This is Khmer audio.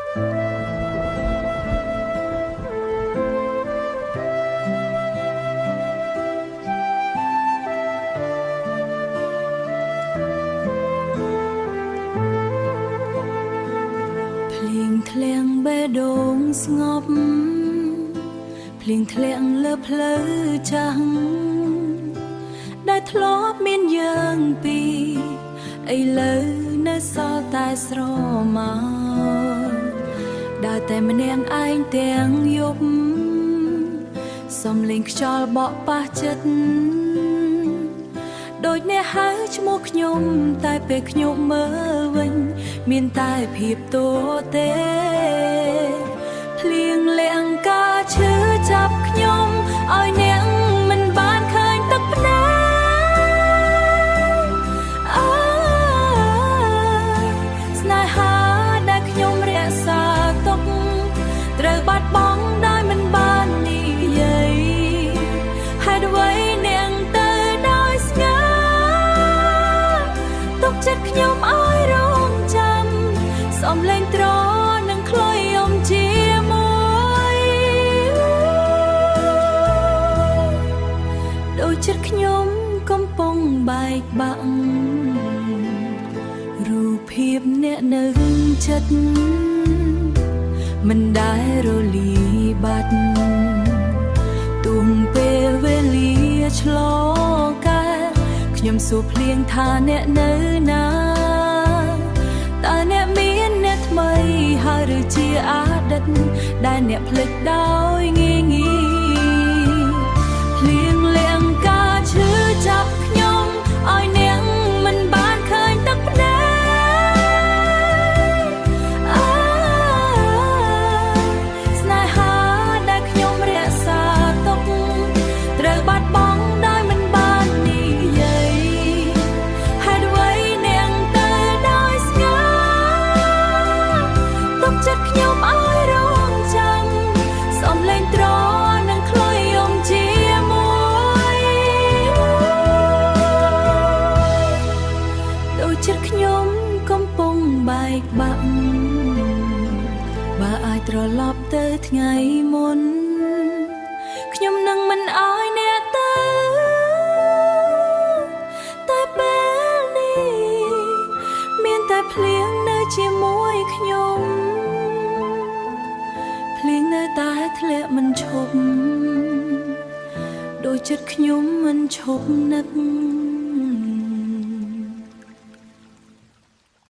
ធ្លាក់បេះដូងស្ងប់ភ្លៀងធ្លាក់លើផ្លូវចាស់ដែលធ្លាប់មានយើងពីរឥឡូវនៅសល់តែស្រមោលដើរតែម្នាក់ឯងទាំងយប់សំលេងខ្យល់បក់ប៉ះចិត្តដូចអ្នកហៅឈ្មោះខ្ញុំតែពេលខ្ញុំមើលវិញមានតែភាពតួទេភ្លៀងលាក់ការឈឺចាប់ខ្ញុំឲ្យអ្នកមិនបានឃើញទឹកភ្នែកស្នេហាដែលខ្ញុំរក្សាទុកត្រូវបាត់បង់ដោយមិនបាននិយាយហេតុអ្វីអ្នកទៅដោយស្ងាត់ទុកចិត្តខ្ញុំឲ្យរងចាំសំលេងត្រនឹងខ្លុយយំជាមួយដូចចិត្តខ្ញុំកំពុងបែកបាក់រូបភាពអ្នកនៅចិត្តមិនដែលរលាយបាត់ទុំពេលវេលាឆ្លងកាត់ខ្ញុំសួរភ្លៀងថាអ្នកនៅណាតើអ្នកមានអ្នកថ្មីហើយឬជាអតីតដែលអ្នកភ្លេចដោយងាយងាយភ្លៀងលាក់ការឈឺចាប់ខ្ញុំឲ្យអ្នកមិនបានឃើញទឹកភ្នែកស្នេហាដែលខ្ញុំរក្សាទុកត្រូវបាត់បង់ដោយមិនបាននិយាយហេតុអ្វីអ្នកទៅដោយស្ងាត់ទុកចិត្តខ្ញុំឲ្យរងចាំសំលេងត្រនឹងខ្លុយយំជាមួយដូចចិត្តខ្ញុំកំពុងបែកបាក់បើអាចត្រឡប់ទៅថ្ងៃមុនខ្ញុំនឹងមិនអោយអ្នកទៅតែពេលនេះមានតែភ្លៀងនៅជាមួយខ្ញុំភ្លៀងនៅតែធ្លាក់មិនឈប់ដូចចិត្តខ្ញុំមិនឈប់នឹក